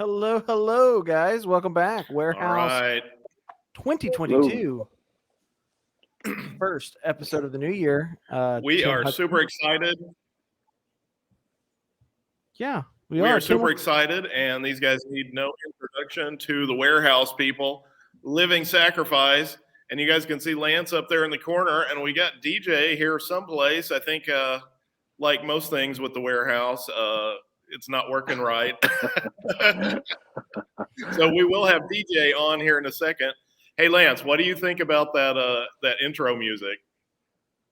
Hello, guys. Welcome back. All Warehouse right. 2022. First episode of the new year. We Tim are Hudson. super excited. Yeah, We are. are Tim, super excited, and these guys need no introduction to the Warehouse people. Living Sacrifice. And you guys can see Lance up there in the corner, and we got DJ here someplace. I think, like most things with the Warehouse, it's not working right. So we will have DJ on here in a second. Hey, Lance, what do you think about that intro music?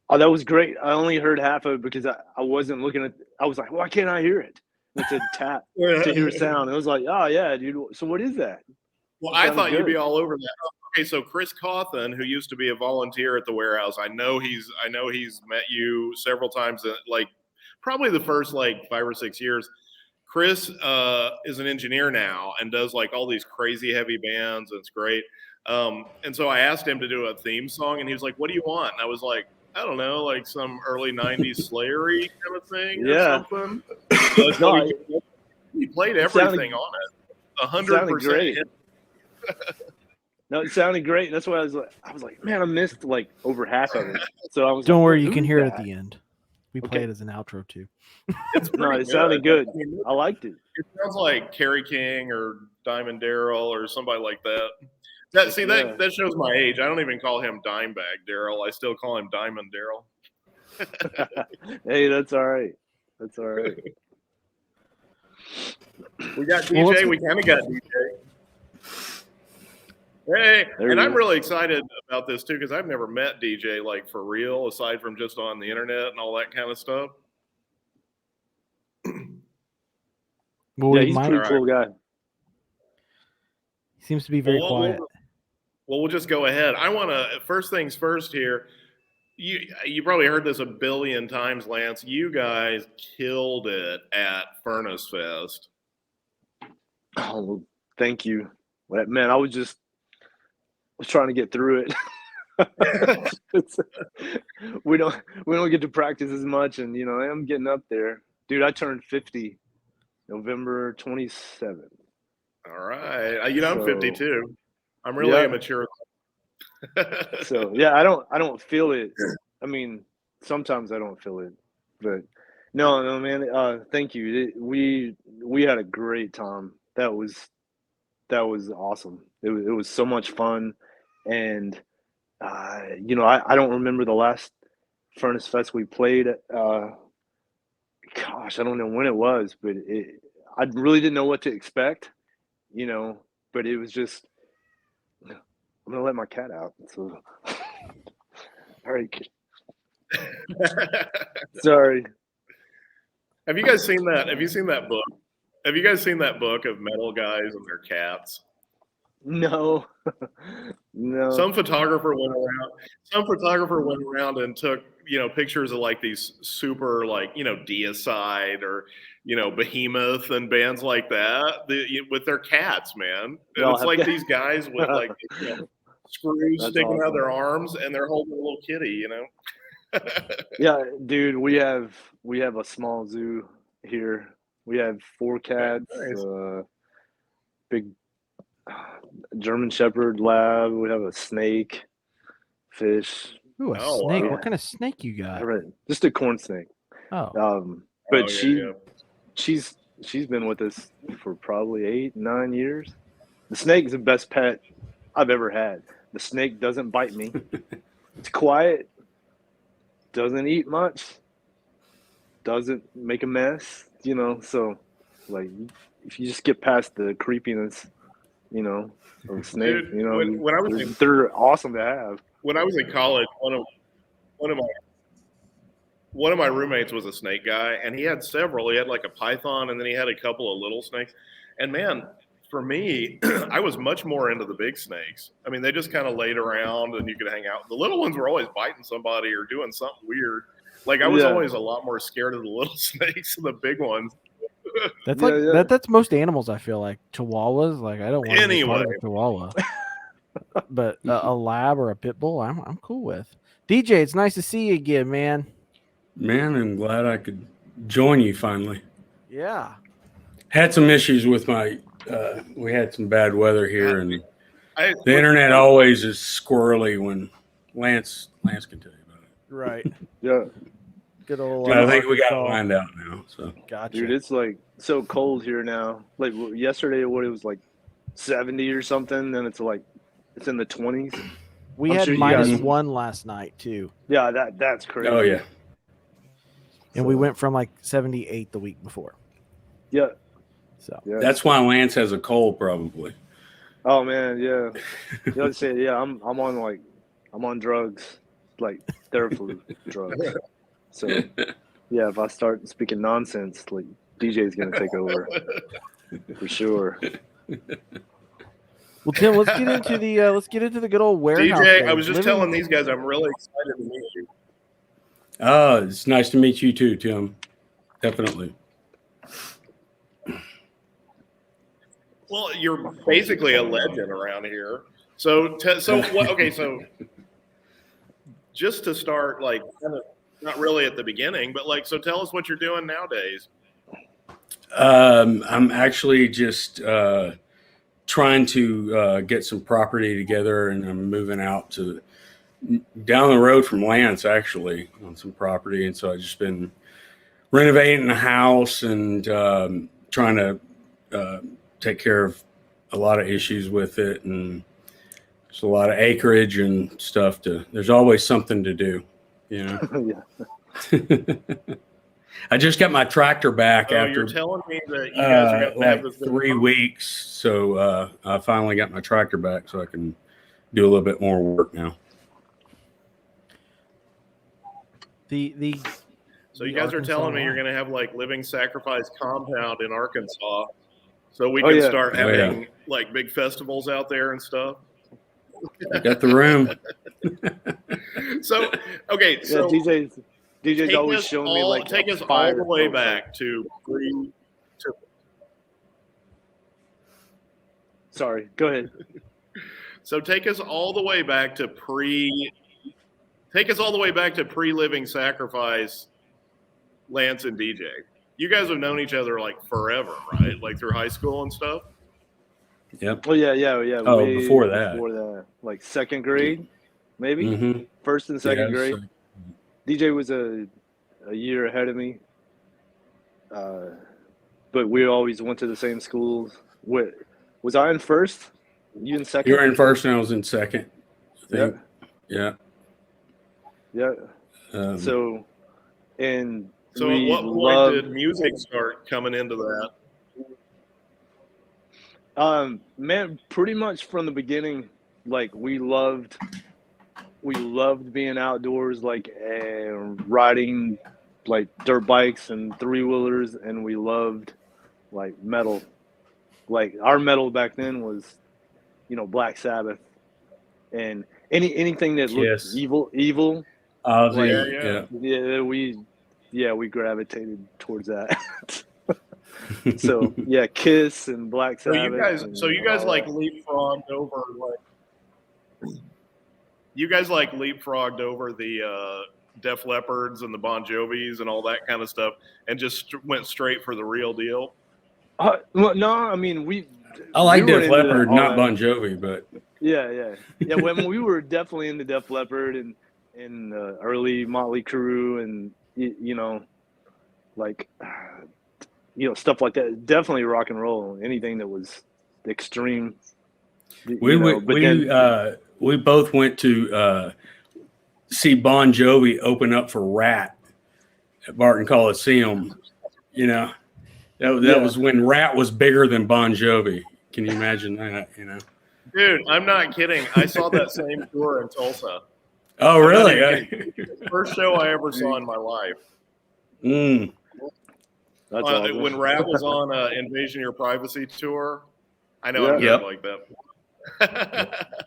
Oh, that was great. I only heard half of it because I wasn't looking at. I was like, why can't I hear it? It said tap to hear sound. It was like, oh yeah, dude. So what is that? Well, I thought you'd be all over that. Okay, so Chris Cawthon, who used to be a volunteer at the Warehouse, I know he's met you several times, like probably the first like 5 or 6 years. Chris is an engineer now and does like all these crazy heavy bands. And it's great. And so I asked him to do a theme song, and he was like, "What do you want?" And I was like, "I don't know, like some early '90s Slayery kind of thing or something." So he played everything on it. 100%. No, it sounded great. That's why I was like, man, I missed like over half of it. So I was. Don't like, worry, you can hear it at the end. We play it as an outro too. It sounded good. I liked it. It sounds like Kerry King or Diamond Daryl or somebody like that. That shows my age. I don't even call him Dimebag Daryl. I still call him Diamond Daryl. Hey, that's all right. That's all right. We got DJ. We kind of got DJ. Hey, and I'm really excited about this too because I've never met DJ like for real, aside from just on the internet and all that kind of stuff. Yeah, he's a pretty cool guy. He seems to be very quiet. Well, we'll just go ahead. I want to first things first here. You probably heard this a billion times, Lance. You guys killed it at Furnace Fest. Oh, thank you. Man, I was trying to get through it. we don't get to practice as much, and I'm getting up there, dude. I turned 50 November 27th. All right, I'm 52. I'm really immature. So yeah, I don't feel it. I mean, sometimes I don't feel it, but no, man. Thank you. We had a great time. That was awesome. It was so much fun, and I don't remember the last Furnace Fest we played. Gosh, I don't know when it was, but I really didn't know what to expect. But it was just. I'm gonna let my cat out. So, all right. Sorry. Have you guys seen that? Have you seen that book? Have you guys seen that book of metal guys and their cats? No. No. Some photographer went around and took, pictures of like these super like, Deicide or, Behemoth and bands like that with their cats, man. And it's like these guys with like, screws sticking out of their arms and they're holding a little kitty, Yeah, dude, we have a small zoo here. We have 4 cats, big German Shepherd lab. We have a snake, fish. Ooh, a snake. Wow. What kind of snake you got? Just a corn snake. Oh. But she's been with us for probably 8-9 years. The snake is the best pet I've ever had. The snake doesn't bite me. It's quiet. Doesn't eat much. Doesn't make a mess. So like if you just get past the creepiness, of a snake, dude, when I was they're awesome to have. When I was in college, one of my roommates was a snake guy, and he had several. He had like a python, and then he had a couple of little snakes. And man, for me, I was much more into the big snakes. I mean, they just kind of laid around, and you could hang out. The little ones were always biting somebody or doing something weird. Like I was always a lot more scared of the little snakes than the big ones. That's that's most animals. I feel like Chihuahuas. Like I don't want to be part of a Chihuahua, but a lab or a pit bull, I'm cool with. DJ, it's nice to see you again, man. Man, I'm glad I could join you finally. Yeah. Had some issues with my we had some bad weather here, and the internet always is squirrely when Lance can tell you about it. Right. Yeah. Good old. I think we got it lined out now. So gotcha. Dude, it's like so cold here now. Like yesterday, what it was like 70 or something. Then it's like it's in the 20s. We had -1 last night too. Yeah, that's crazy. oh yeah. And we went from like 78 the week before. Yeah. So Yeah. That's why Lance has a cold, probably. Oh man, yeah. You know, say yeah. I'm on drugs, like Theraflu drugs. So yeah, if I start speaking nonsense, like DJ's gonna take over for sure. Well, Tim, let's get into the good old warehouse. DJ, I was just telling these guys I'm really excited to meet you. Oh, it's nice to meet you too, Tim. Definitely. Well, you're basically a legend around here. So what? Okay, so just to start, like, kind of not really at the beginning, but like, so tell us what you're doing nowadays. I'm actually just trying to get some property together, and I'm moving out to down the road from Lance, actually, on some property. And so I've just been renovating the house and trying to take care of a lot of issues with it, and there's a lot of acreage and stuff there's always something to do, you know. Yeah. I just got my tractor back after you're telling me that you guys are going to have like this 3 weeks. So I finally got my tractor back so I can do a little bit more work now. So you guys are telling me you're going to have like living sacrifice compound in Arkansas, so we can start having like big festivals out there and stuff. I got the room. So okay, so yeah, DJ's always showing me like take us all the way back to Sorry, go ahead. So take us all the way back to pre-living sacrifice, Lance and DJ. You guys have known each other like forever, right? Like through high school and stuff. Yep. Oh yeah. Oh, before that, like second grade, maybe Mm-hmm. first and second grade. So DJ was a year ahead of me, but we always went to the same schools. Was I in first? You in second? You were in first, and I was in second, I think. Yeah. So at what point did music start coming into that? Man, pretty much from the beginning, like we loved being outdoors, like riding like dirt bikes and 3-wheelers, and we loved like metal. Like our metal back then was, Black Sabbath and anything that looked evil. We gravitated towards that. So yeah, Kiss and Black Sabbath. You guys leapfrogged over the Def Leppards and the Bon Jovis and all that kind of stuff, and just went straight for the real deal. Well, no, I mean I like Def Leppard, not Bon Jovi, but yeah. When we were definitely into Def Leppard and early Motley Crue and stuff like that. Definitely rock and roll. Anything that was extreme. We both went to see Bon Jovi open up for Rat at Barton Coliseum. That was when Rat was bigger than Bon Jovi. Can you imagine that? Dude, I'm not kidding. I saw that same tour in Tulsa. Oh, really? First show I ever saw in my life. That's awesome. When Rat was on Invasion of Your Privacy tour. I know I'm good like that.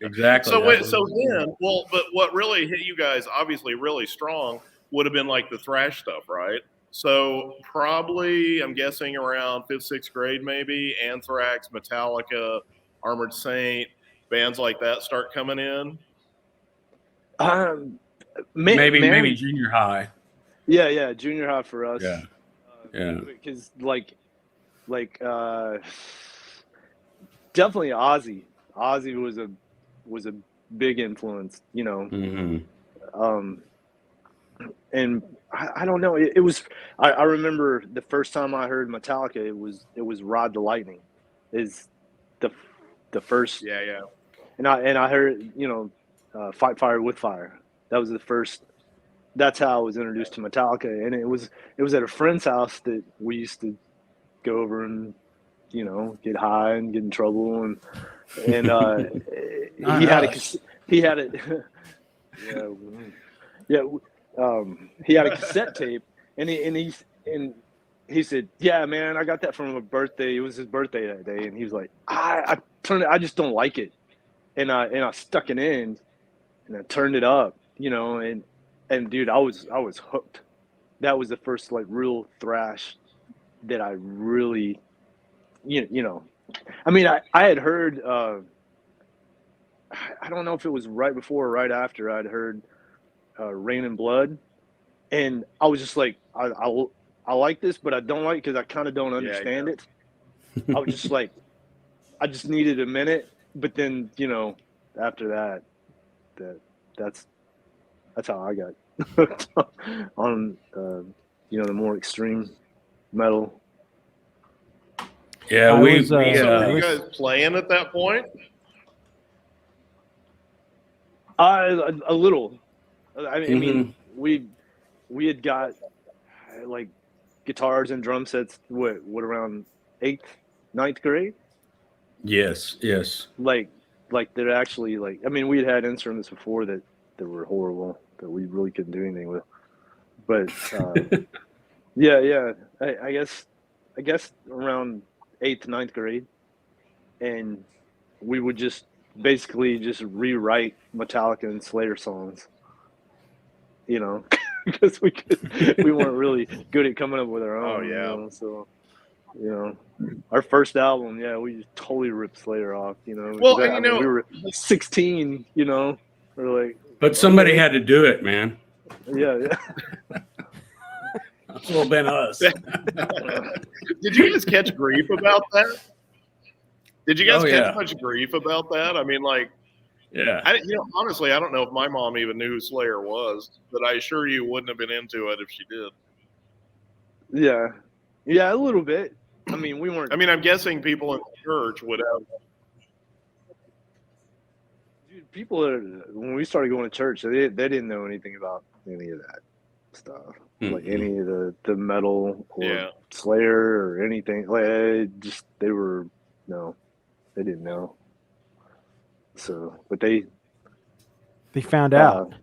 Exactly. But what really hit you guys, obviously really strong, would have been like the thrash stuff, right? So probably, I'm guessing around 5th, 6th grade, maybe, Anthrax, Metallica, Armored Saint, bands like that start coming in. Maybe junior high. Yeah, junior high for us. Yeah. Because definitely Ozzy. Ozzy was a big influence, you know. Mm-hmm. And I don't know. It was. I remember the first time I heard Metallica. It was Ride the Lightning, is the first. Yeah. And I heard, you know, Fight Fire with Fire. That was the first. That's how I was introduced to Metallica, and it was at a friend's house that we used to go over and, you know, get high and get in trouble, and he had it. He had a cassette tape, and he said, "Yeah, man, I got that from a birthday. It was his birthday that day," and he was like, "I turned it. I just don't like it," and I stuck it in, and I turned it up, you know, and dude, I was hooked. That was the first like real thrash that I really, you know, I mean, I had heard. I don't know if it was right before or right after I'd heard Rain and Blood, and I was just like, I like this, but I don't like it because I kind of don't understand it. I was just like, I just needed a minute, but then, you know, after that's how I got hooked on you know, the more extreme metal. Yeah, were you guys playing at that point? A little. I mean, we had got like guitars and drum sets. What around 8th, 9th grade? Yes. Like they're actually like. I mean, we had instruments before that were horrible that we really couldn't do anything with. But yeah. I guess around 8th, 9th grade, and we would just basically just rewrite Metallica and Slayer songs, you know, because we weren't really good at coming up with our own. Oh yeah. You know? So, you know, our first album, we just totally ripped Slayer off. You know, well, and, you know, we were 16. You know, we're like, but somebody had to do it, man. Yeah. It's a little bit us. Did you guys catch grief about that? Did you guys catch much grief about that? I mean, like, honestly, I don't know if my mom even knew who Slayer was, but I assure you wouldn't have been into it if she did. Yeah, a little bit. I mean, we weren't. I mean, I'm guessing people in the church would have. Dude, people when we started going to church, they didn't know anything about any of that stuff, like any of the metal or Slayer or anything. Like, they didn't know. So, but they found out.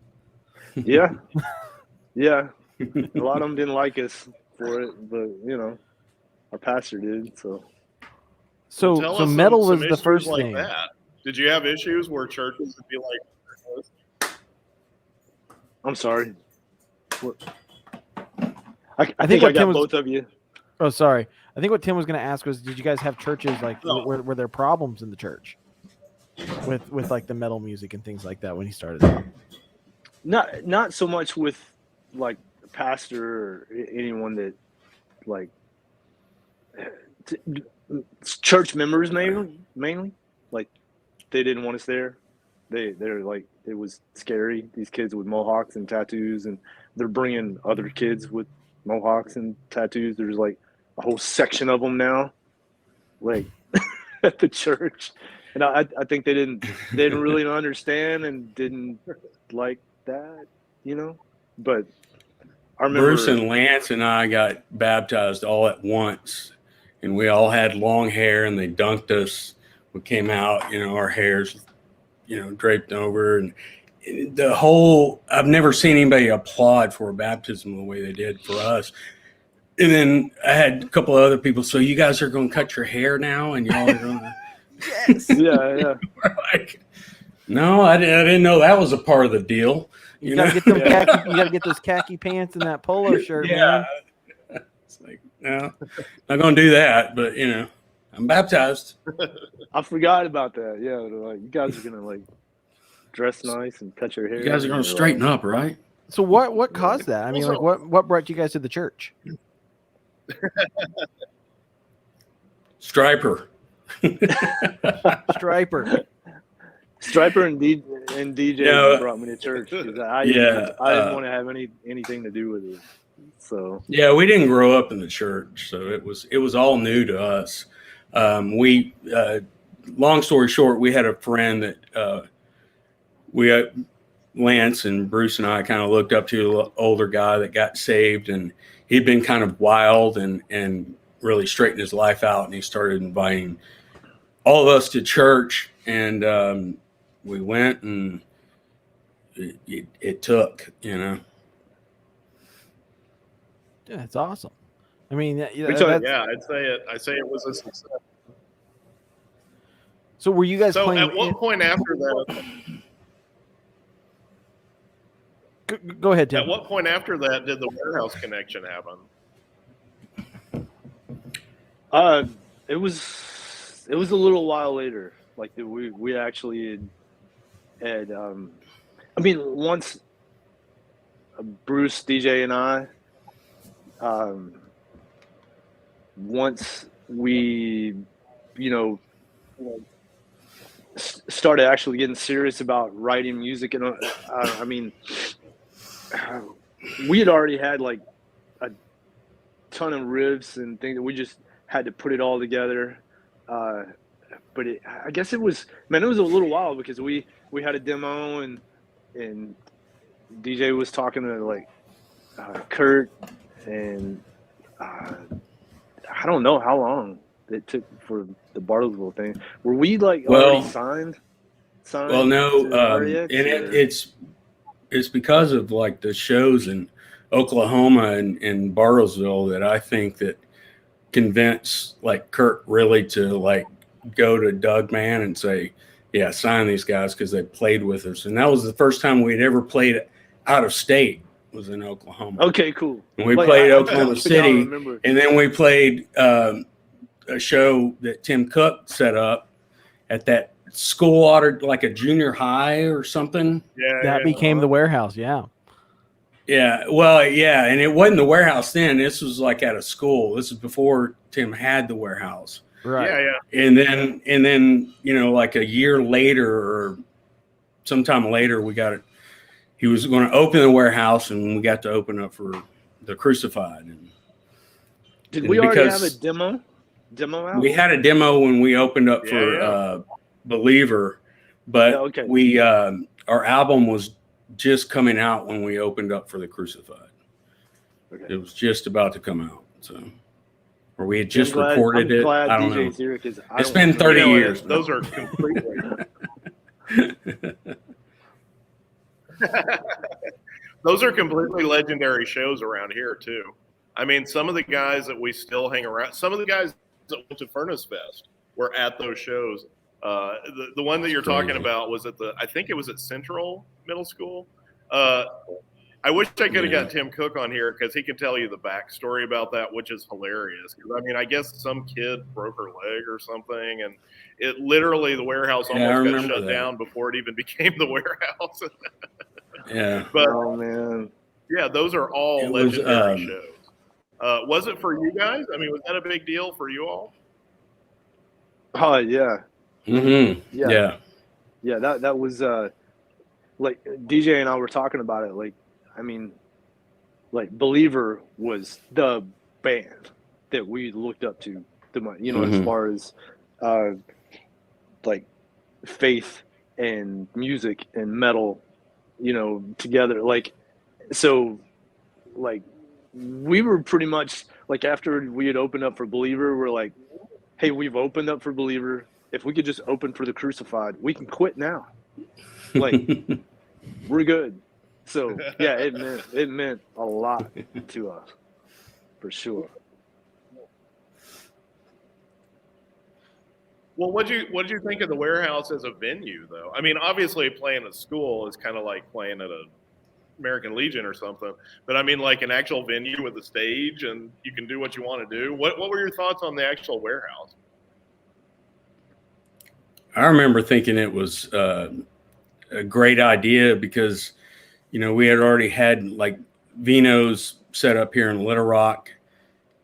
Yeah. A lot of them didn't like us for it, but you know, our pastor did. So metal was the first thing. That. Did you have issues where churches would be like? I'm sorry. What? I think I got both of you. Oh, sorry. I think what Tim was going to ask was, did you guys have churches like were there problems in the church with like the metal music and things like that when he started out? Not so much with like the pastor or anyone that like church members mainly like they didn't want us there. They're like, it was scary. These kids with mohawks and tattoos, and they're bringing other kids with mohawks and tattoos. There's like a whole section of them now, like at the church, and I think they didn't really understand and didn't like that, you know. But I remember Bruce and Lance and I got baptized all at once, and we all had long hair, and they dunked us. We came out, you know, our hair's, you know, draped over, and the whole, I've never seen anybody applaud for a baptism the way they did for us. And then I had a couple of other people. So you guys are going to cut your hair now, and y'all are going to. Yes. Yeah. We're like, no, I didn't know that was a part of the deal. You gotta get them khaki, you gotta get those khaki pants and that polo shirt, man. It's like, no, not going to do that. But you know, I'm baptized. I forgot about that. Yeah, like, you guys are gonna like dress nice and cut your hair. You guys are going to straighten up, right? So what caused that? I mean, like what brought you guys to the church? Striper. Striper. Striper and DJ brought me to church because I didn't want to have anything to do with it. So yeah, we didn't grow up in the church, so it was all new to us. We long story short, we had a friend that Lance and Bruce and I kind of looked up to, an older guy that got saved, and he'd been kind of wild and really straightened his life out, and he started inviting all of us to church, and we went, and it took, you know. Yeah, it's awesome. I mean, I'd say it was a success. So were you guys playing? At what point after that? Go ahead, Tim. At what point after that did the warehouse connection happen? It was a little while later. Like we actually had I mean, once Bruce, DJ, and I, once we, you know, started actually getting serious about writing music, and I mean, we had already had like a ton of riffs and things that we just had to put it all together. But I guess it was a little while because we had a demo and DJ was talking to like Kurt, and I don't know how long it took for the Bartlesville thing. Were we like already signed? Well, no, and it's because of like the shows in Oklahoma and Bartlesville that I think that convinced like Kurt really to like go to Doug Mann and say, yeah, sign these guys, because they played with us. And that was the first time we'd ever played out of state, was in Oklahoma. Okay, cool. And we played Oklahoma City, and then we played a show that Tim Cook set up at that school, like a junior high or something. Yeah, that became the warehouse. Yeah. Yeah. Well, yeah. And it wasn't the warehouse then. This was like at a school. This is before Tim had the warehouse. Right. Yeah. And then, you know, like a year later or sometime later, we got it. He was going to open the warehouse, and we got to open up for the Crucified. Did we already have a demo out? We had a demo when we opened up for Believer, but we our album was just coming out when we opened up for the Crucified. Okay. It was just about to come out, so. Or we had just recorded it. I don't know. Here, it's been 30 years. Those are completely. Those are completely legendary shows around here too. I mean, some of the guys that we still hang around, some of the guys that went to Furnace Fest were at those shows. The one that you're talking about was I think it was at Central Middle School. I wish I could have got Tim Cook on here because he can tell you the backstory about that, which is hilarious. I mean, I guess some kid broke her leg or something, and it literally, the warehouse almost got shut down before it even became the warehouse. Yeah. But, oh, man. Yeah, those are all legendary shows. Was it for you guys? I mean, was that a big deal for you all? Oh, yeah. Mm-hmm. Yeah. Yeah, that was like DJ and I were talking about it. Like, I mean, like Believer was the band that we looked up to, you know, as far as like faith and music and metal, you know, together. Like, so like we were pretty much like, after we had opened up for Believer, we're like, hey, we've opened up for Believer. If we could just open for the Crucified, we can quit now. Like, we're good. So yeah, it meant a lot to us, for sure. Well, what did you think of the warehouse as a venue, though? I mean, obviously playing at school is kind of like playing at a American Legion or something, but I mean, like an actual venue with a stage and you can do what you want to do. What were your thoughts on the actual warehouse? I remember thinking it was a great idea because, you know, we had already had like Vino's set up here in Little Rock,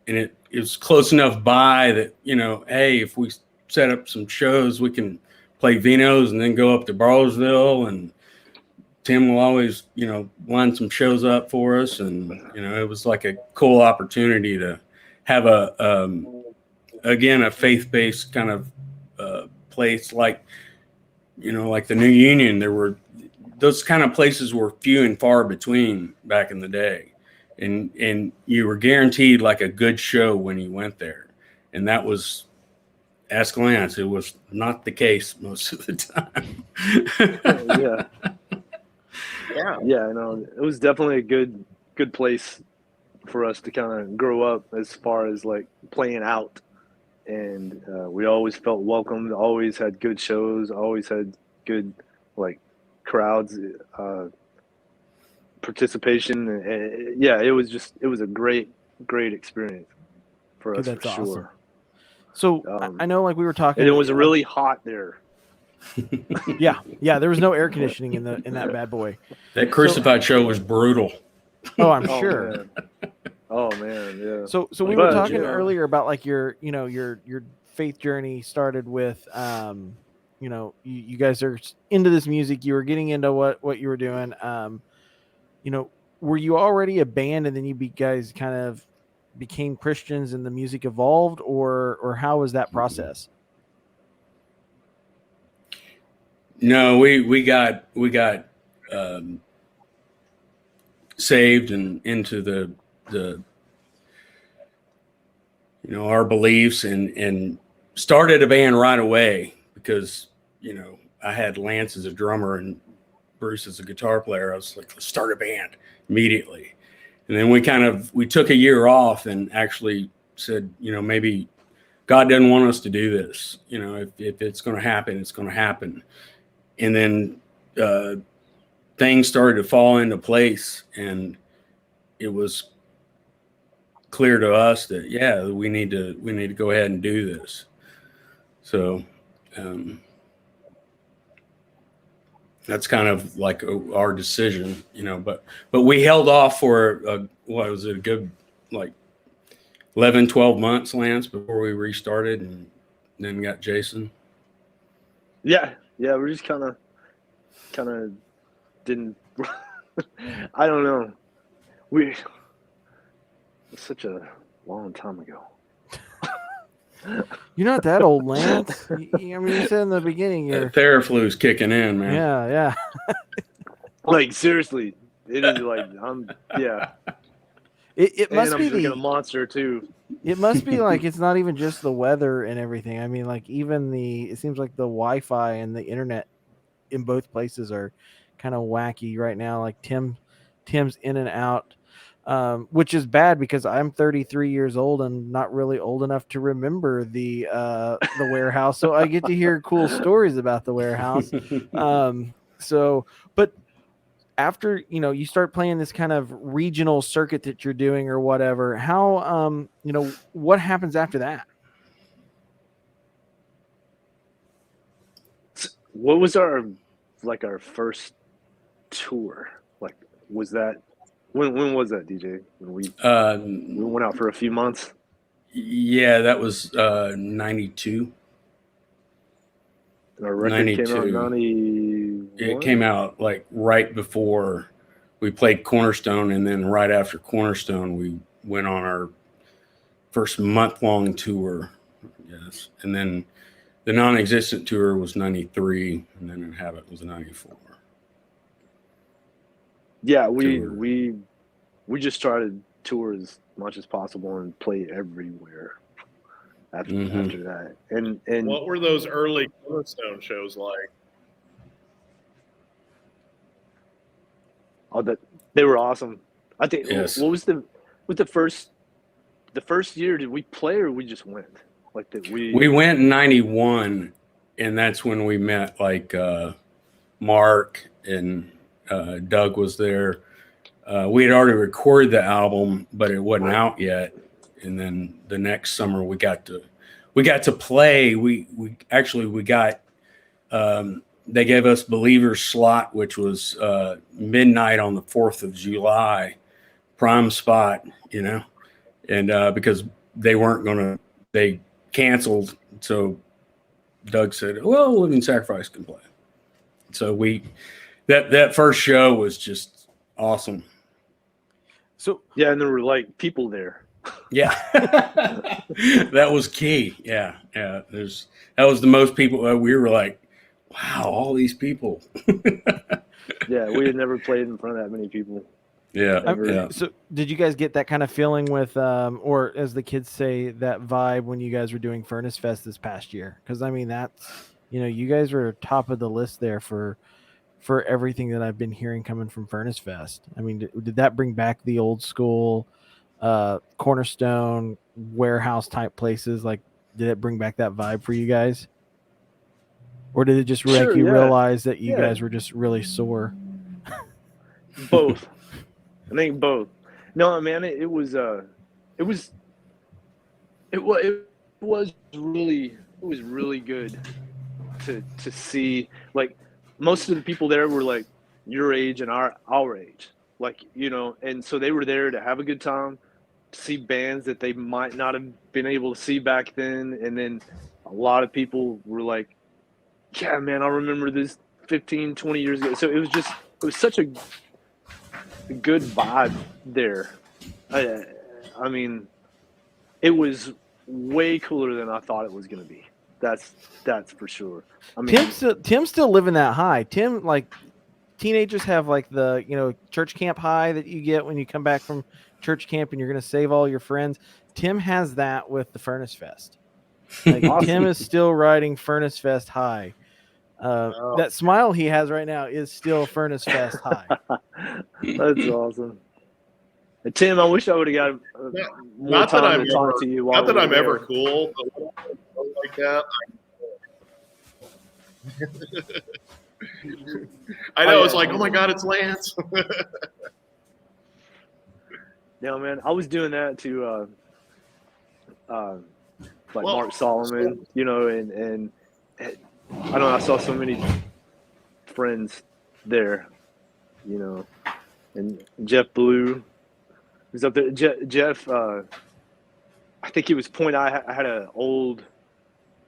and it was close enough by that, you know, hey, if we set up some shows. We can play Vino's and then go up to Barlowsville, and Tim will always, line some shows up for us. And, it was like a cool opportunity to have again, a faith-based kind of place like the New Union. There were those kind of places were few and far between back in the day. And you were guaranteed like a good show when you went there. And that was, ask Lance, it was not the case most of the time. Yeah, no, it was definitely a good place for us to kind of grow up as far as like playing out. And we always felt welcomed, always had good shows, always had good like crowds, participation. And, it was a great experience for us. Dude, that's for awesome. sure. So I know, like we were talking, and it was really hot there. yeah, there was no air conditioning in that bad boy. That Crucified show was brutal. Oh, I'm sure. Oh man, yeah. So we were talking earlier about like your faith journey started with you guys are into this music, you were getting into what you were doing. Were you already a band and then you guys kind of became Christians and the music evolved, or how was that process? No, we got saved and into the our beliefs and started a band right away because I had Lance as a drummer and Bruce as a guitar player. I was like, let's start a band immediately. And then we took a year off and actually said, maybe God doesn't want us to do this. If it's going to happen, it's going to happen. And then things started to fall into place, and it was clear to us that we need to go ahead and do this. So that's kind of like our decision, but we held off for a good like 11, 12 months, Lance, before we restarted and then got Jason. Yeah, we're just kind of didn't. I don't know. It's such a long time ago. You're not that old, Lance. You said in the beginning you're Theraflu's kicking in, man. Yeah. Like seriously, it is like It must I'm be drinking a Monster too. It must be like it's not even just the weather and everything. I mean, like even it seems like the Wi-Fi and the internet in both places are kind of wacky right now. Like Tim's in and out, which is bad because I'm 33 years old and not really old enough to remember the warehouse. So I get to hear cool stories about the warehouse. But after, you start playing this kind of regional circuit that you're doing or whatever, how, what happens after that? What was our first tour? Like, was that, when was that, DJ? When we went out for a few months? Yeah, that was 92. Our record 92. came out 91? It came out like right before we played Cornerstone, and then right after Cornerstone, we went on our first month-long tour. Yes, and then the Non-Existent tour was 93, and then Inhabit was 94. Yeah, we just started tour as much as possible and play everywhere after that. And what were those early Cornerstone shows like? Oh, they were awesome. I think. Yes. What was the first year? Did we play or we just went? Like that we went in 91, and that's when we met like Mark and Doug was there. We had already recorded the album, but it wasn't out yet. And then the next summer we got to play. We got they gave us Believer's slot, which was midnight on the 4th of July, prime spot, and because they canceled, so Doug said, well, Living Sacrifice can play. So that first show was just awesome. So yeah, and there were like people there. Yeah, that was key. Yeah. That was the most people. We were like, wow, all these people. Yeah, we had never played in front of that many people. Yeah. So did you guys get that kind of feeling with, or as the kids say, that vibe when you guys were doing Furnace Fest this past year? Because I mean, that's, you guys were top of the list there for everything that I've been hearing coming from Furnace Fest. I mean, did that bring back the old school Cornerstone warehouse type places? Like, did it bring back that vibe for you guys? Or did it just make you realize that you guys were just really sore? Both. I think both. No, man, it was really good to see. Like, most of the people there were like your age and our age, like, and so they were there to have a good time, to see bands that they might not have been able to see back then. And then a lot of people were like, yeah, man, I remember this 15, 20 years ago. So it was such a good vibe there. I mean, it was way cooler than I thought it was going to be. That's for sure. I mean, Tim's still living that high. Tim, like, teenagers have like the church camp high that you get when you come back from church camp and you're going to save all your friends. Tim has that with the Furnace Fest. Like, awesome. Tim is still riding Furnace Fest high. That smile he has right now is still Furnace Fest high. That's awesome. And Tim, I wish I would have got more time to talk to you. Not that I'm ever cool, but like that. I know, it's like, oh my God, it's Lance. Yeah, man, I was doing that to Mark Solomon, and I don't know, I saw so many friends there, and Jeff Blue was up there. Jeff, I think he was I had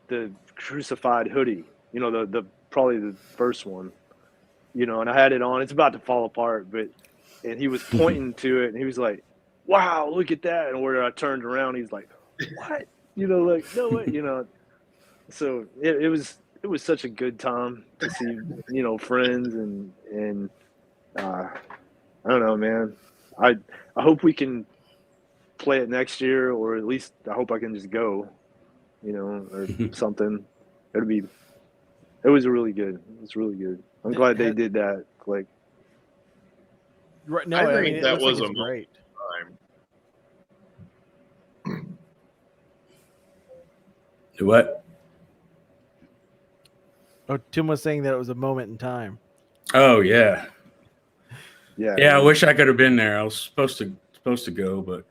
the Crucified hoodie, the probably the first one, and I had it on. It's about to fall apart, and he was pointing to it, and he was like, wow, look at that. And where I turned around, he's like, what? Like, no way, So it was such a good time to see, friends and I don't know, man. I hope we can play it next year, or at least I hope I can just go, or something. It was really good. It was really good. I'm glad they did that. Like, right? No, I think that was a great time. What? Oh, Tim was saying that it was a moment in time. Oh yeah. Yeah. I wish I could have been there. I was supposed to go, but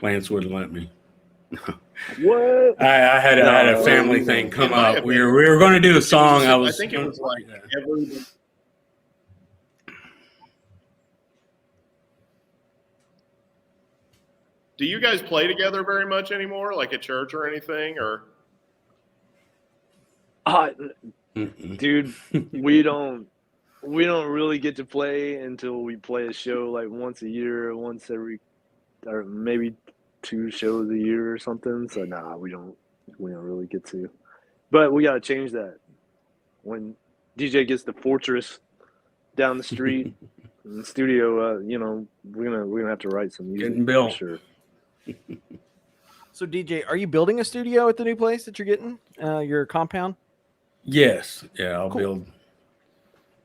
Lance wouldn't let me. What? I had a family thing come up. We were going to do a song. I think it was like every. Do you guys play together very much anymore, like at church or anything, or? Dude, we don't really get to play until we play a show like once a year, or maybe 2 shows a year or something. So we don't really get to. But we got to change that. When DJ gets the Fortress down the street in the studio, we're gonna have to write some music. Getting built. For sure. So DJ, are you building a studio at the new place that you're getting? Your compound? Yes. Yeah, I'll build.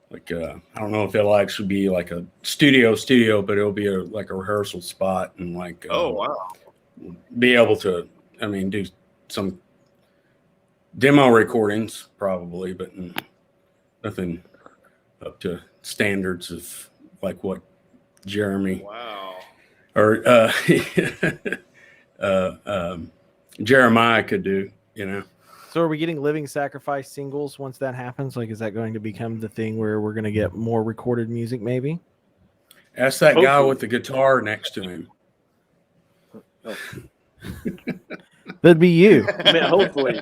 Like I don't know if it'll actually be like a studio, but it'll be like a rehearsal spot and like. Oh wow. Be able to, do some demo recordings probably, but nothing up to standards of like what Jeremy. Wow. Or Jeremiah could do, So are we getting Living Sacrifice singles once that happens? Like, is that going to become the thing where we're going to get more recorded music maybe? Ask that guy with the guitar next to him. Oh. That'd be you. Man, hopefully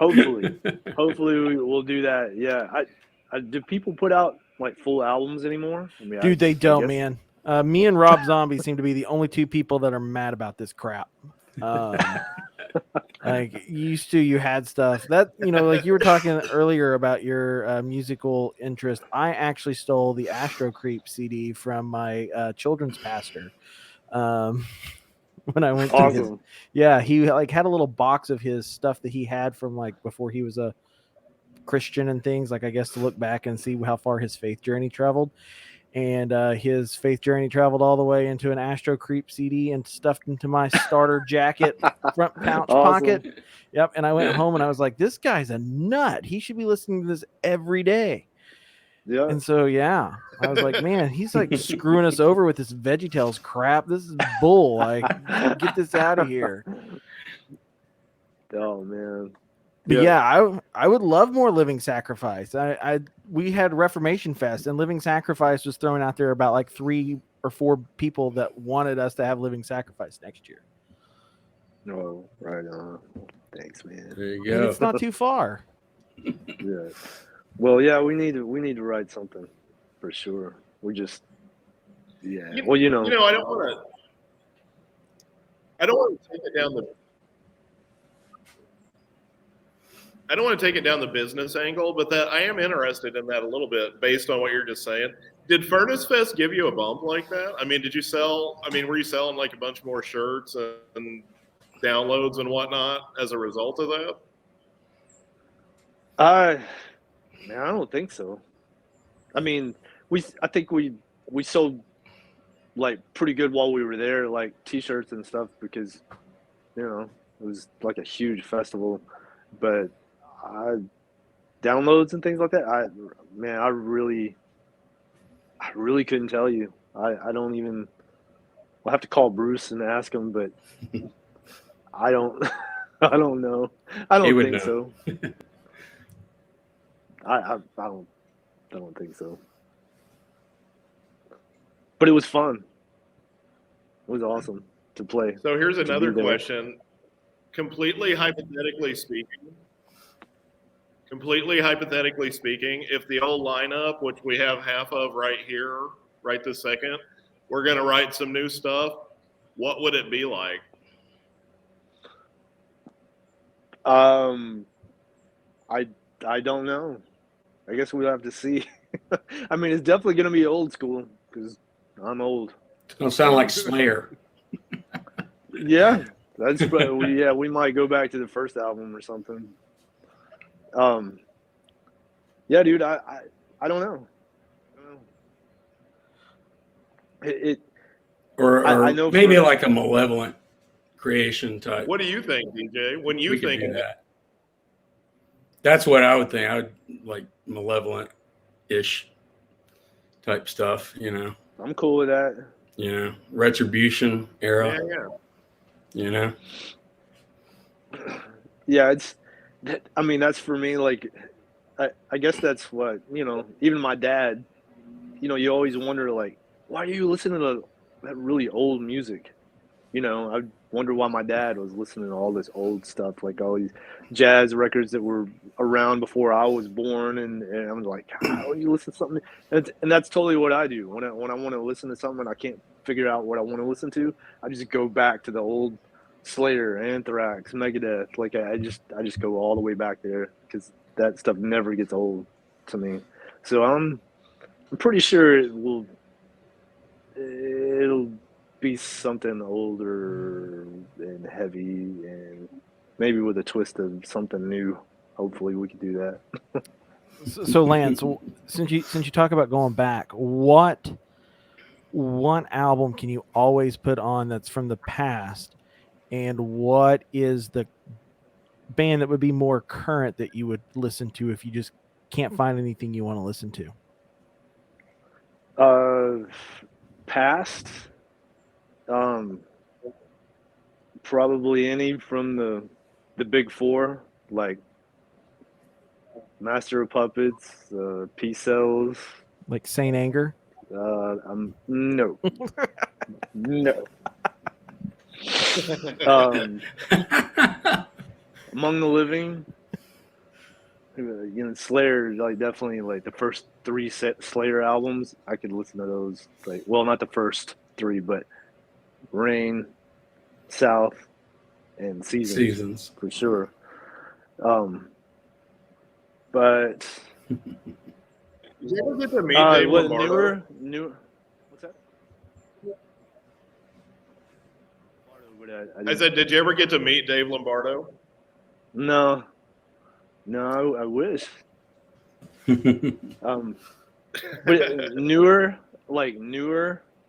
Hopefully we'll do that. Yeah. Do people put out like full albums anymore? I mean, Dude, they don't, guess- man. Me and Rob Zombie seem to be the only two people that are mad about this crap. Like you had stuff that, like you were talking earlier about your musical interest. I actually stole the Astro Creep CD from my children's pastor. When I went to his, he like had a little box of his stuff that he had from like before he was a Christian and things, like I guess to look back and see how far his faith journey traveled. And his faith journey traveled all the way into an Astro Creep CD and stuffed into my starter jacket front pouch pocket. Yep. And I went home and I was like, this guy's a nut. He should be listening to this every day. Yeah. And so, I was like, man, he's like screwing us over with this VeggieTales crap. This is bull. Like, get this out of here. Oh, man. But I would love more Living Sacrifice. We had Reformation Fest, and Living Sacrifice was thrown out there about like 3 or 4 people that wanted us to have Living Sacrifice next year. Oh, right on. Thanks, man. There you go. And it's not too far. Yeah. Well, we need to write something for sure. We just, Well, I don't want to take it down the. I don't want to take it down the business angle, but that I am interested in that a little bit based on what you're just saying. Did Furnace Fest give you a bump like that? I mean, were you selling like a bunch more shirts and downloads and whatnot as a result of that? Man, I don't think so. I mean, I think we sold like pretty good while we were there, like T-shirts and stuff, because it was like a huge festival. But downloads and things like that, I really couldn't tell you. I don't even. I'll have to call Bruce and ask him, but I don't. I don't know. I don't think so. I don't think so. But it was fun. It was awesome to play. So here's another question. Completely hypothetically speaking, if the old lineup, which we have half of right here, right this second, we're going to write some new stuff, what would it be like? I don't know. I guess we'll have to see. I mean, it's definitely going to be old school because I'm old. It's going to sound like Slayer. Yeah, we might go back to the first album or something. Yeah, dude, I don't know. I know maybe like a Malevolent creation type. What do you think, DJ? When you think of that? That's what I would think. I would like Malevolent-ish type stuff, I'm cool with that. Retribution era. Yeah. Yeah, that's for me, like, I guess that's what, even my dad, you always wonder, like, why are you listening to that really old music? I wonder why my dad was listening to all this old stuff, like all these jazz records that were around before I was born, and I'm like, how do you listen to something? And that's totally what I do when I want to listen to something and I can't figure out what I want to listen to. I just go back to the old Slayer, Anthrax, Megadeth. Like I just go all the way back there because that stuff never gets old to me. So I'm pretty sure it'll be something older and heavy and maybe with a twist of something new. Hopefully we can do that. So Lance, since you talk about going back, what one album can you always put on that's from the past, and what is the band that would be more current that you would listen to if you just can't find anything you want to listen to? Past, probably any from the big four, like Master of Puppets, Peace Cells, like Saint Anger. No. Among the Living, Slayer, like definitely like the first 3 Slayer albums, I could listen to those. Like, well, not the first 3, but Rain, South, and Seasons for sure. But did you ever get to meet Dave Lombardo? Newer? What's that? I said, did you ever get to meet Dave Lombardo? No, I wish. But newer.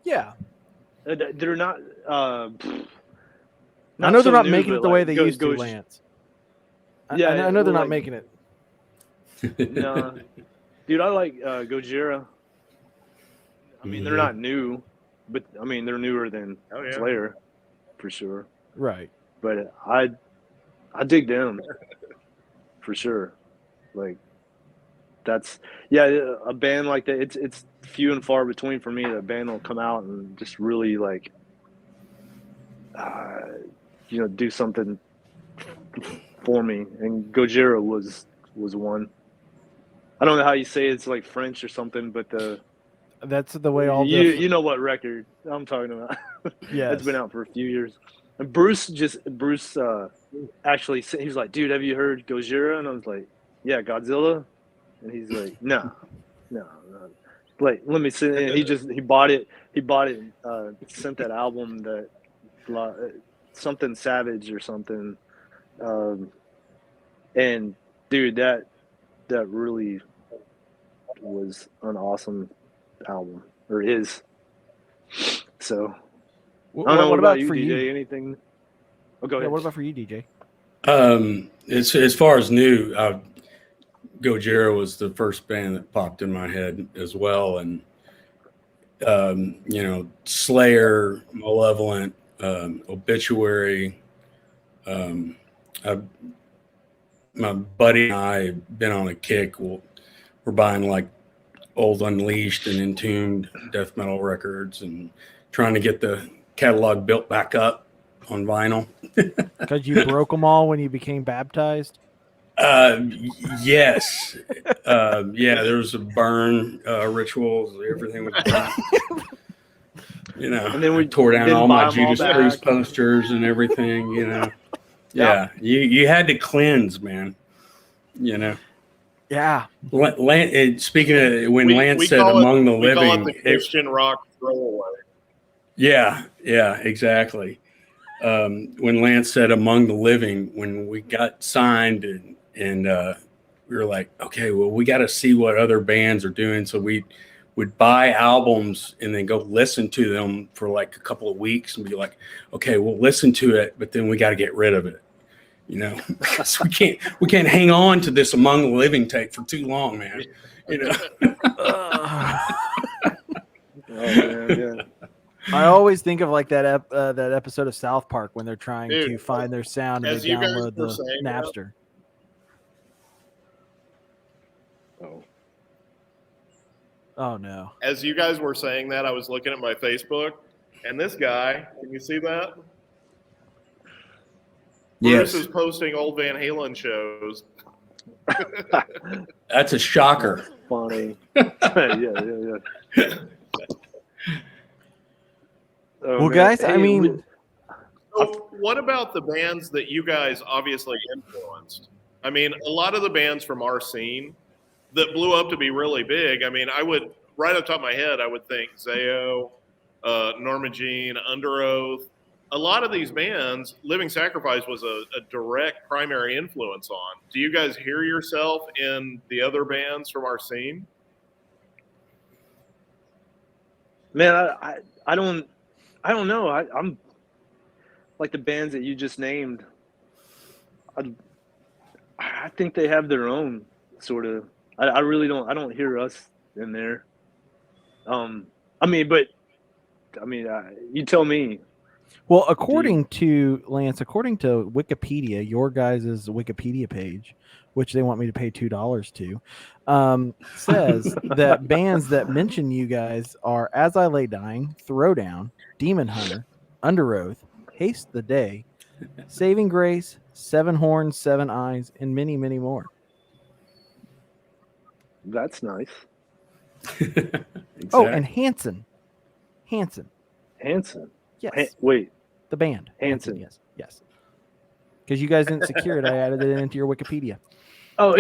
Yeah. They're not. I know they're not making it the way they used to, Lance. Yeah, I know they're not making it. No, dude, I like Gojira. I mean, they're not new, but I mean they're newer than Slayer, for sure. Right. But I dig them for sure. Like that's a band like that. It's few and far between for me that a band will come out and just really like do something for me. And Gojira was one. I don't know how you say it's like French or something, but that's the way all you know what record I'm talking about. Yeah, it's been out for a few years. And Bruce actually said, he was like, "Dude, have you heard Gojira?" And I was like, "Yeah, Godzilla." And he's like, "No. Like, let me see." And he bought it. Sent that album that something Savage or something. And dude, that really was an awesome album, or is. So I don't know. What about you, DJ? You? Anything? Oh, go ahead. What about for you, DJ? As far as new, Gojira was the first band that popped in my head as well, and Slayer, Malevolent, Obituary. My buddy and I have been on a kick. We're buying like old Unleashed and Entombed death metal records and trying to get the catalog built back up on vinyl. Because you broke them all when you became baptized? Yes. There was a burn rituals. Everything was burnt. And then we tore down all my Judas Priest posters and everything, Yeah, you had to cleanse, man. Yeah. Speaking of when Lance said "among the living," we call it the Christian rock throwaway. Yeah, exactly. When Lance said "among the living," when we got signed and we were like, okay, well, we got to see what other bands are doing, so we would buy albums and then go listen to them for like a couple of weeks and be like, okay, we'll listen to it, but then we got to get rid of it. Because we can't hang on to this Among the Living tape for too long, man. I always think of like that episode of South Park when they're trying to find their sound and they download the Napster. Oh no! As you guys were saying that, I was looking at my Facebook, and this guy, can you see that? Yes. Bruce is posting old Van Halen shows. That's a shocker. Funny. Yeah. Well, guys, I mean, so what about the bands that you guys obviously influenced? I mean, a lot of the bands from our scene that blew up to be really big. I mean, I would, right off the top of my head, I would think Zao, Norma Jean, Under Oath. A lot of these bands, Living Sacrifice was a direct primary influence on. Do you guys hear yourself in the other bands from our scene? Man, I don't know. I'm like the bands that you just named. I think they have their own sort of. I really don't. I don't hear us in there. You tell me. Well, according to Lance, according to Wikipedia, your guys' Wikipedia page, which they want me to pay $2 to, says that bands that mention you guys are As I Lay Dying, Throwdown, Demon Hunter, Under Oath, Haste the Day, Saving Grace, Seven Horns, Seven Eyes, and many, many more. That's nice. Exactly. Oh, and Hanson. Hanson. Yes. Wait. The band. Hanson. Yes. Because you guys didn't secure it, I added it into your Wikipedia. Oh,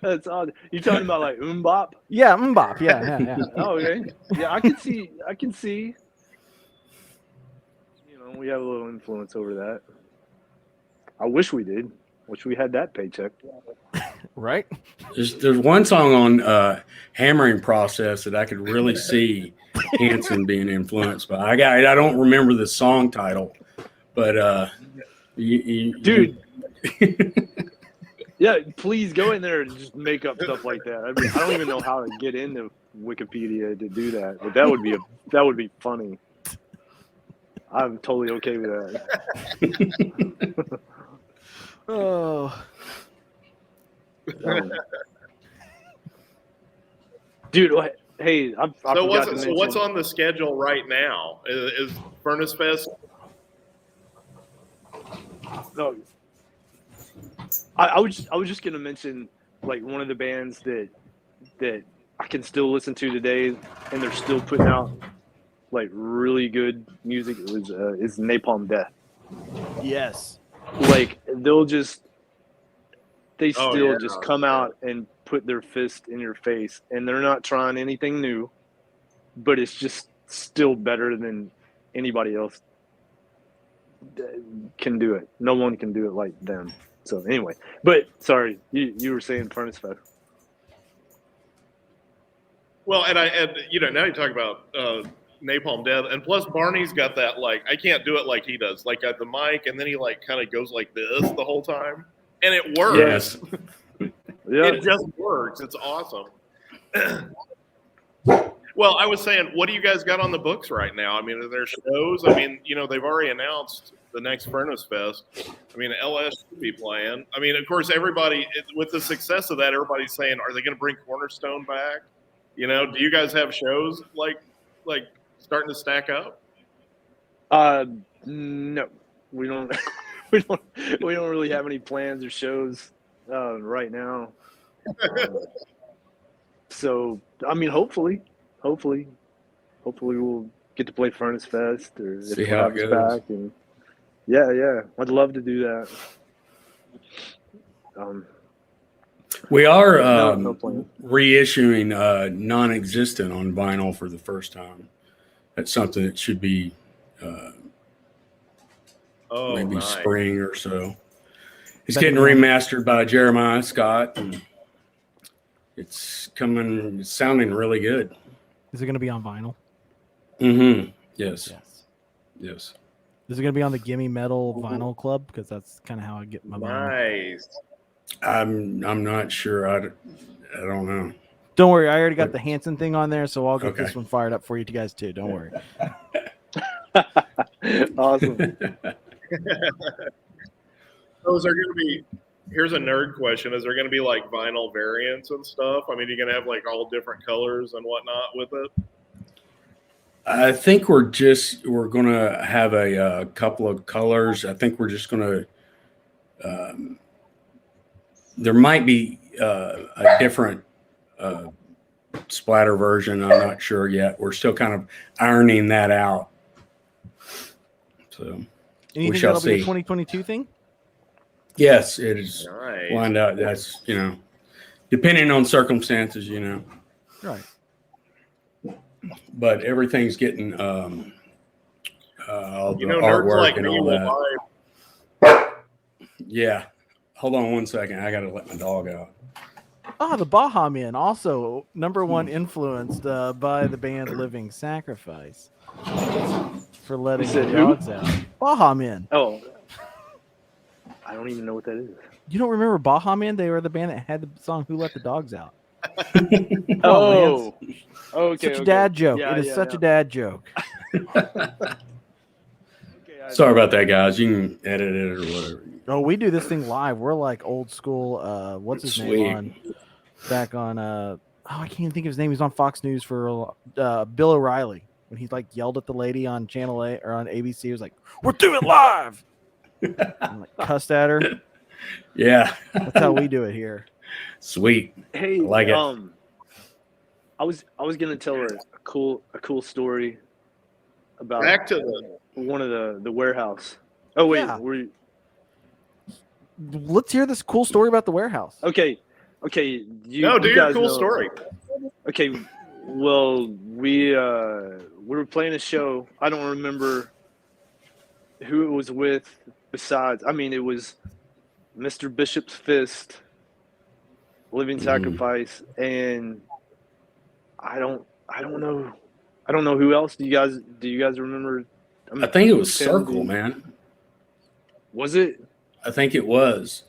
that's odd. You talking about like Mbop? Yeah, Mbop. Yeah. Oh, okay. Yeah, I can see. You know, we have a little influence over that. I wish we did. Wish we had that paycheck. Right? There's one song on Hammering Process that I could really see Hanson being influenced by. I don't remember the song title, but dude. Yeah, please go in there and just make up stuff like that. I mean, I don't even know how to get into Wikipedia to do that, but that would be funny. I'm totally okay with that. Oh. Dude, hey, so what's on the schedule right now? Is Furnace Fest? No, I was just gonna mention like one of the bands that I can still listen to today, and they're still putting out like really good music. It was is Napalm Death. Yes. Like they still just come out and put their fist in your face, and they're not trying anything new, but it's just still better than anybody else can do it. No one can do it like them. So anyway, but sorry, you were saying Furnace Fest. Well, and now you talk about Napalm Death, and plus Barney's got that like I can't do it like he does, like at the mic, and then he like kind of goes like this the whole time, and it works. Yes. Yeah. It just works. It's awesome. Well, I was saying, what do you guys got on the books right now? I mean, are there shows? I mean, they've already announced the next Furnace Fest. I mean, LS should be playing. I mean, of course, with the success of that, everybody's saying, are they going to bring Cornerstone back? Do you guys have shows like starting to stack up? No, we don't. we don't really have any plans or shows right now. So, I mean, hopefully we'll get to play Furnace Fest or see how it goes. Back. And yeah, I'd love to do that. We are no plan. reissuing Non-Existent on vinyl for the first time. That's something that should be maybe nice. spring or so. It's getting remastered by Jeremiah Scott, and it's sounding really good. Is it going to be on vinyl? Mm-hmm. Yes. Is it going to be on the Gimme Metal Vinyl Club? Because that's kind of how I get my vinyl. Nice. I'm not sure. I don't know. Don't worry, I already got the Hanson thing on there, so I'll get this one fired up for you guys too. Don't worry. Awesome. So is there going to be? Here's a nerd question: is there going to be like vinyl variants and stuff? I mean, you're going to have like all different colors and whatnot with it. I think we're going to have a couple of colors. I think we're just going to. There might be a different splatter version. I'm not sure yet. We're still kind of ironing that out. So anything we shall that'll see. Be a 2022 thing? Yes, it is nice. lined out. That's depending on circumstances, Right. But everything's getting all the nerds artwork like and me all will that. Yeah. Hold on one second. I got to let my dog out. The Baha Men, also number one influenced by the band Living Sacrifice for letting the dogs out. Baha Men. Oh, I don't even know what that is. You don't remember Baha Men? They were the band that had the song "Who Let the Dogs Out." Oh, okay. Such a dad joke. Yeah, it is such a dad joke. Sorry about that, guys. You can edit it or whatever. Oh, we do this thing live. We're like old school. What's his name on? Back on. I can't even think of his name. He's on Fox News for Bill O'Reilly when he like yelled at the lady on Channel 8 or on ABC. He was like, "We're doing live." And, like, cussed at her. Yeah, that's how we do it here. Sweet. Hey, I like it. I was gonna tell a cool story about Back to the one of the warehouse. Oh wait, Yeah. Let's hear this cool story about the warehouse. Okay. You do your guys cool know, story. Okay, well, we were playing a show. I don't remember who it was with. Besides, I mean, it was Mr. Bishop's Fist, Living Sacrifice, and I don't know who else. Do you guys remember? I think it was Circle, man. Was it? I think it was.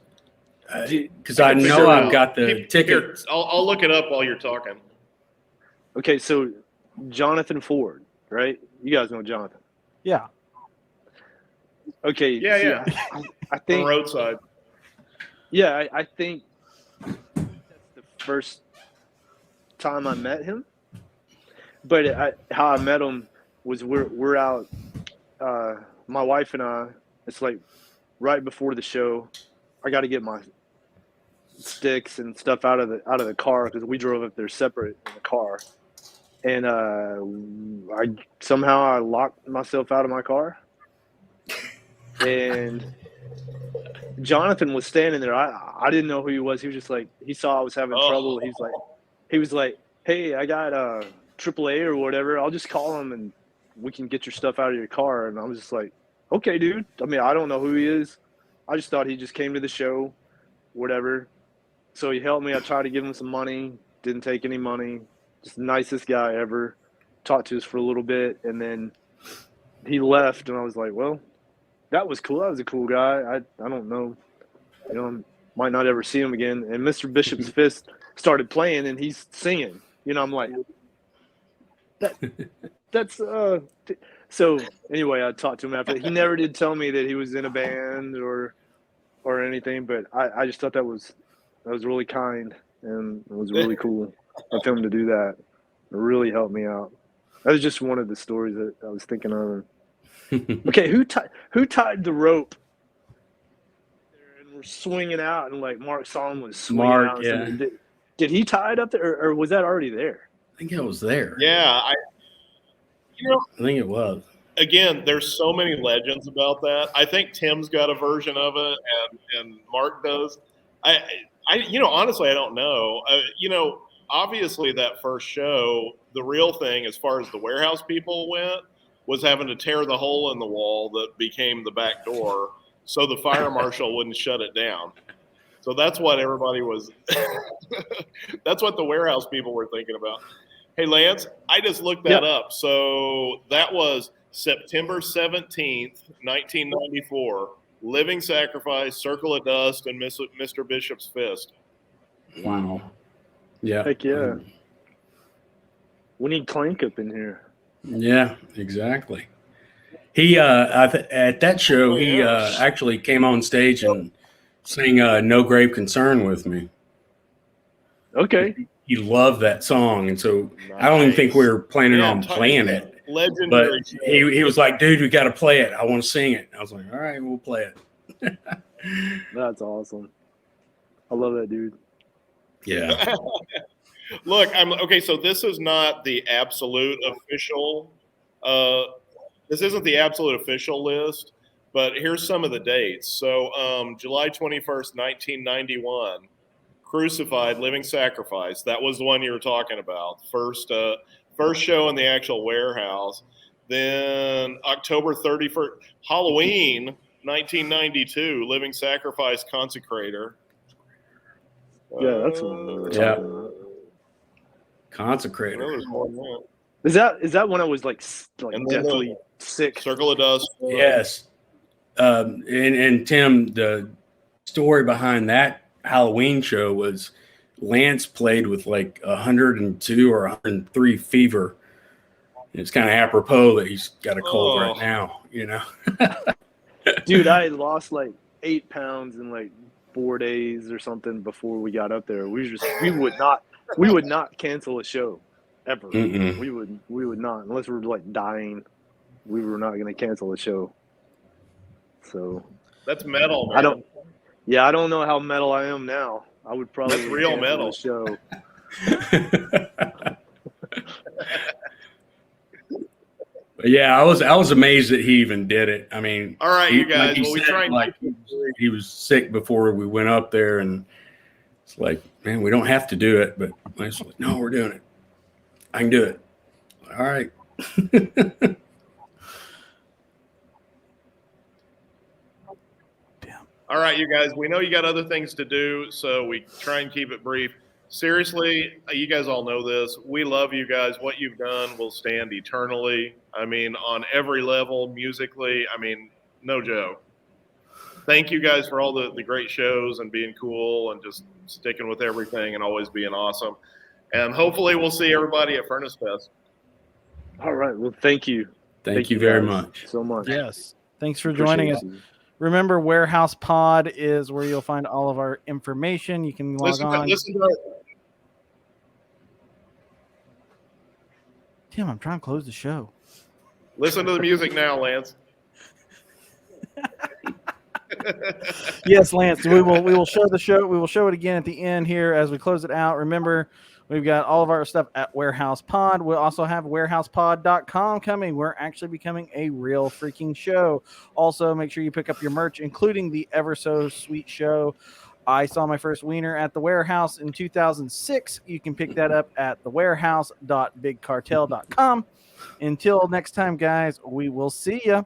Because I know I've got the ticket. Here, I'll look it up while you're talking. Okay, so Jonathan Ford, right? You guys know Jonathan. Yeah. Okay. Yeah. I think on roadside. Yeah, I think that's the first time I met him. But how I met him was we're out. My wife and I. It's like right before the show. I got to get my sticks and stuff out of the car because we drove up there separate in the car. And I locked myself out of my car, and Jonathan was standing there. I didn't know who he was. He was just like, he saw I was having trouble. He was like, hey, I got AAA or whatever. I'll just call him and we can get your stuff out of your car. And I was just like, okay, dude. I mean, I don't know who he is. I just thought he just came to the show, whatever. So he helped me. I tried to give him some money. Didn't take any money. Just the nicest guy ever. Talked to us for a little bit, and then he left, and I was like, well, that was cool. That was a cool guy. I don't know. You know, might not ever see him again. And Mr. Bishop's Fist started playing, and he's singing. You know, I'm like, that's so anyway, I talked to him after. He never did tell me that he was in a band or anything, but I just thought that was really kind, and it was really cool of him to do that. It really helped me out. That was just one of the stories that I was thinking of. Okay, who tied the rope? And we're swinging out, and like Mark Solomon was swinging out. Yeah. So did he tie it up there, or was that already there? I think it was there. Yeah, I think it was. Again, there's so many legends about that. I think Tim's got a version of it, and Mark does. I honestly, I don't know. Obviously, that first show, the real thing, as far as the warehouse people went, was having to tear the hole in the wall that became the back door, so the fire marshal wouldn't shut it down. So that's what everybody was. That's what the warehouse people were thinking about. Hey, Lance, I just looked that up. So that was September 17th, 1994. Living Sacrifice, Circle of Dust, and Mr. Bishop's Fist. Wow. Yeah. Heck yeah. We need Clank up in here. Yeah, exactly. He at that show, he actually came on stage and sang "No Grave Concern" with me. Okay. He loved that song, and so I don't even think we were planning on playing it. Legendary. But he was like, "Dude, we got to play it. I want to sing it." I was like, "All right, we'll play it." That's awesome. I love that dude. Yeah. Look, okay. So this is not the absolute official. This isn't the absolute official list, but here's some of the dates. So July 21st, 1991, Crucified, Living Sacrifice. That was the one you were talking about. First show in the actual warehouse. Then October 31st, Halloween, 1992, Living Sacrifice, Consecrator. Yeah, that's what we were talking about. Consecrator. Is that when I was like deathly sick? Circle of Dust. Yes. And Tim, the story behind that Halloween show was Lance played with like 102 or 103 fever. It's kind of apropos that he's got a cold right now, you know. Dude, I had lost like 8 pounds in like 4 days or something before we got up there. We would not cancel a show ever. Mm-mm. We would not, unless we were like dying. We were not going to cancel a show. So that's metal, man. I don't know how metal I am now. I would probably That's real metal. the show. Yeah, I was amazed that he even did it. I mean, all right, you guys. Like we try and like he was sick before we went up there, and it's like, man, we don't have to do it, but I was like, no, we're doing it. I can do it. All right. All right, you guys. We know you got other things to do, so we try and keep it brief. Seriously, you guys all know this. We love you guys. What you've done will stand eternally. I mean, on every level, musically. I mean, no joke. Thank you guys for all the great shows and being cool and just sticking with everything and always being awesome. And hopefully we'll see everybody at Furnace Fest. All right. Well, thank you. Thank you very much. So much. Yes. Thanks for joining us. Remember, Warehouse Pod is where you'll find all of our information. You can log on. Tim, I'm trying to close the show. Listen to the music now, Lance. Yes, Lance. We will show the show. We will show it again at the end here as we close it out. Remember, we've got all of our stuff at Warehouse Pod. We'll also have warehousepod.com coming. We're actually becoming a real freaking show. Also, make sure you pick up your merch, including the Ever So Sweet show. I saw my first wiener at the Warehouse in 2006. You can pick that up at thewarehouse.bigcartel.com. Until next time, guys, we will see ya.